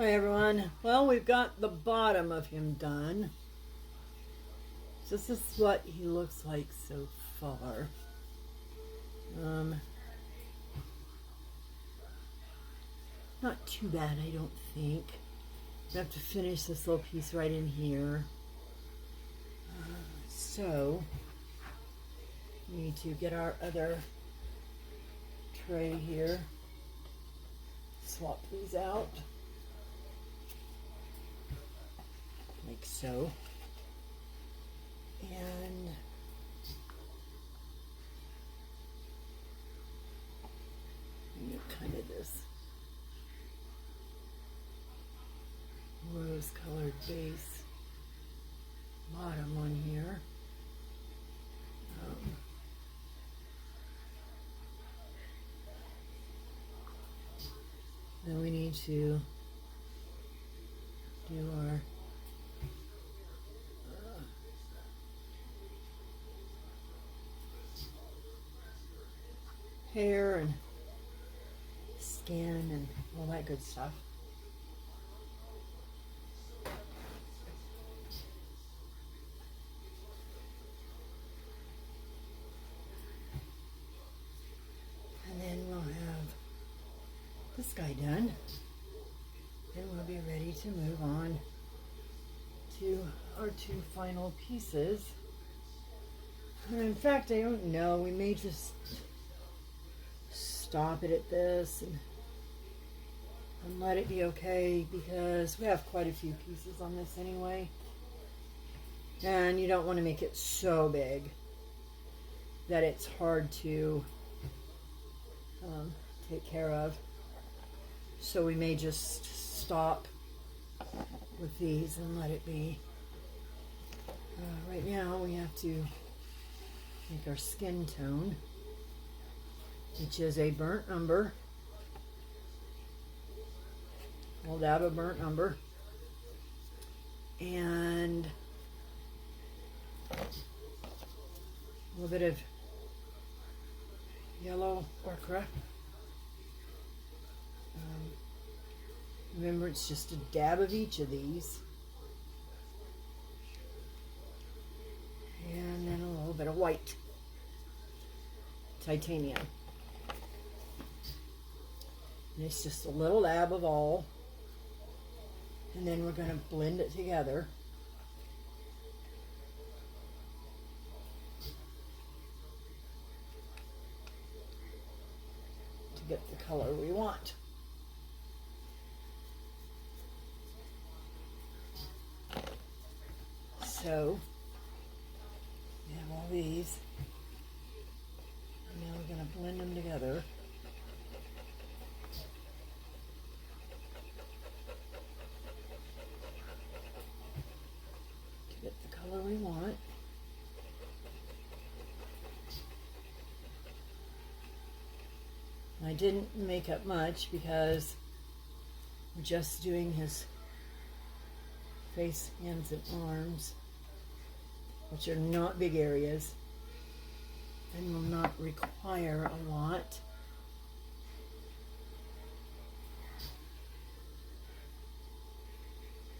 Hi everyone. Well, we've got the bottom of him done. This is what he looks like so far. Not too bad, I don't think. I have to finish this little piece right in here. So, we need to get our other tray here. Swap these out. Like so. And kind of this rose colored base bottom one here. Then we need to do our hair and skin and all that good stuff. And then we'll have this guy done. Then we'll be ready to move on to our two final pieces. And in fact, I don't know, we may just stop it at this and let it be okay, because we have quite a few pieces on this anyway. And you don't want to make it so big that it's hard to take care of. So we may just stop with these and let it be. Right now we have to make our skin tone, which is a burnt umber. We'll dab a burnt umber. And a little bit of yellow ochre. Remember, it's just a dab of each of these. And then a little bit of white. Titanium. And it's just a little dab of all. And then we're going to blend it together. To get the color we want. So, we have all these. And now we're going to blend them together. To get the color we want. I didn't make up much because we're just doing his face, hands, and arms, which are not big areas and will not require a lot.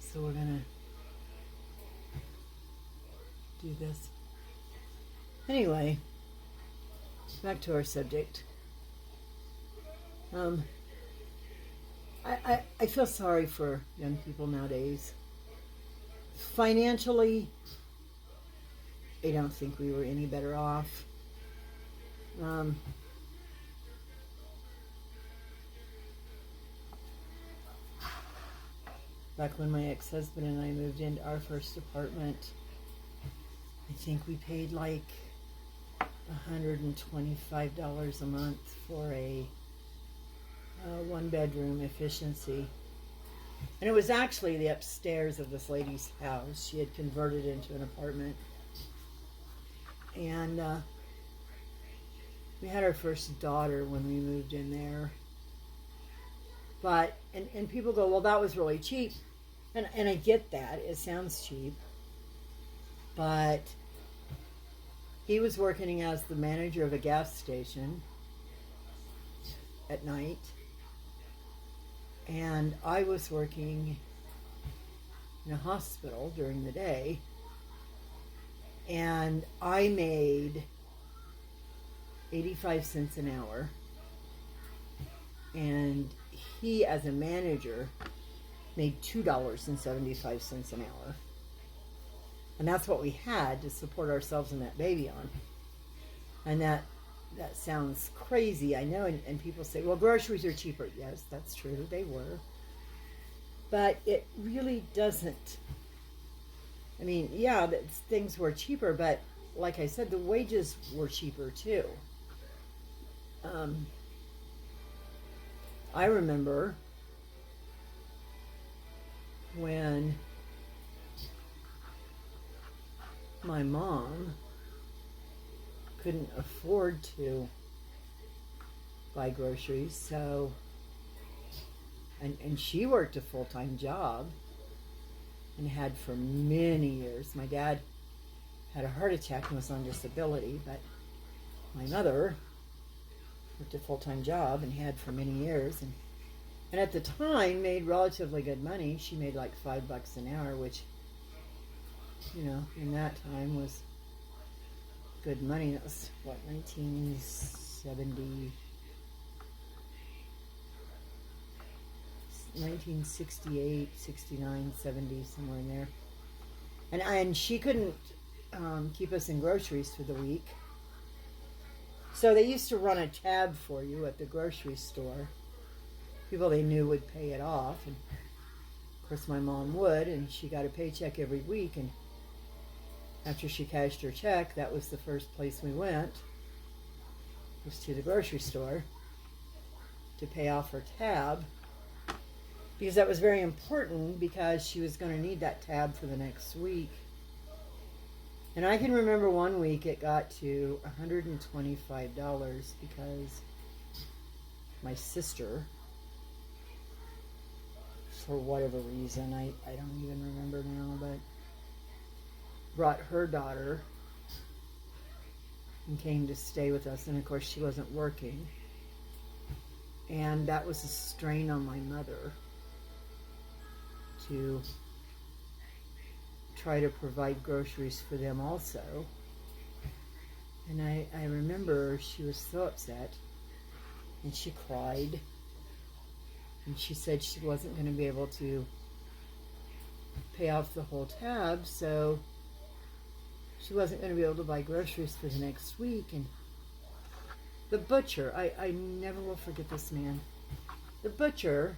So we're going to do this. Anyway, back to our subject. I feel sorry for young people nowadays. Financially, I don't think we were any better off. Back when my ex-husband and I moved into our first apartment, I think we paid like $125 a month for a one-bedroom efficiency. And it was actually the upstairs of this lady's house. She had converted into an apartment. And we had our first daughter when we moved in there. But, and people go, well, that was really cheap. And I get that. It sounds cheap. But he was working as the manager of a gas station at night. And I was working in a hospital during the day, and I made 85 cents an hour, and he, as a manager, made $2.75 an hour. And that's what we had to support ourselves and that baby on. And that sounds crazy, I know, and people say, well, groceries are cheaper. Yes, that's true, they were. But it really doesn't. I mean, yeah, things were cheaper, but like I said, the wages were cheaper too. I remember when my mom couldn't afford to buy groceries, so and she worked a full-time job and had for many years. My dad had a heart attack and was on disability, but my mother worked a full-time job and had for many years, and at the time made relatively good money. She made like $5 an hour, which, you know, in that time was good money. That was, what, 1970, 1968, 69, 70, somewhere in there. And she couldn't keep us in groceries for the week. So they used to run a tab for you at the grocery store. People they knew would pay it off. And of course my mom would, and she got a paycheck every week. And after she cashed her check, that was the first place we went, was to the grocery store to pay off her tab. Because that was very important, because she was going to need that tab for the next week. And I can remember one week it got to $125 because my sister, for whatever reason, I don't even remember now, but brought her daughter and came to stay with us. And of course she wasn't working. And that was a strain on my mother to try to provide groceries for them also. And I remember she was so upset, and she cried, and she said she wasn't going to be able to pay off the whole tab, so she wasn't going to be able to buy groceries for the next week. And the butcher, I never will forget this man. The butcher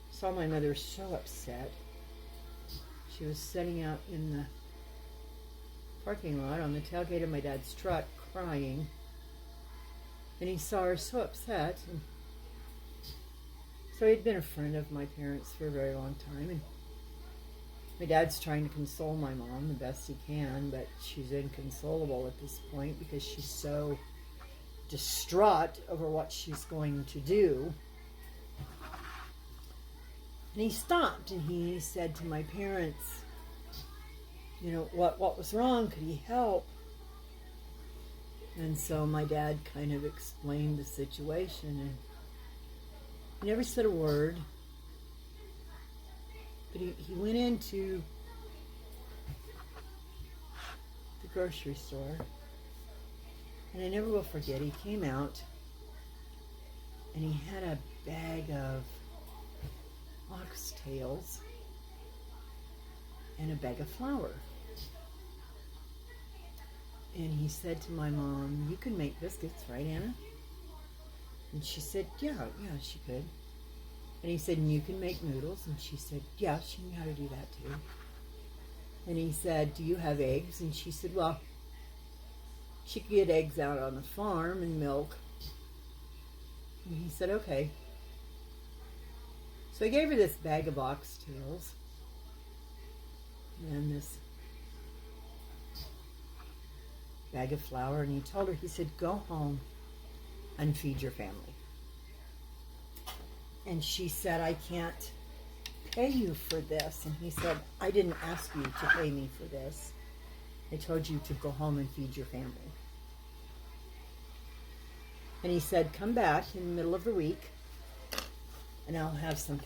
saw my mother so upset. She was sitting out in the parking lot on the tailgate of my dad's truck crying. And he saw her so upset. And so he'd been a friend of my parents for a very long time. And my dad's trying to console my mom the best he can, but she's inconsolable at this point because she's so distraught over what she's going to do. And he stopped and he said to my parents, you know, what was wrong? Could he help? And so my dad kind of explained the situation, and he never said a word. But he went into the grocery store, and I never will forget, he came out and he had a bag of oxtails and a bag of flour. And he said to my mom, you can make biscuits, right, Anna? And she said, yeah, she could. And he said, and you can make noodles? And she said, yeah, she knew how to do that too. And he said, do you have eggs? And she said, well, she could get eggs out on the farm and milk. And he said, okay. So I gave her this bag of oxtails and this bag of flour, and he told her, he said, go home and feed your family. And she said, I can't pay you for this. And he said, I didn't ask you to pay me for this. I told you to go home and feed your family. And he said, come back in the middle of the week and I'll have some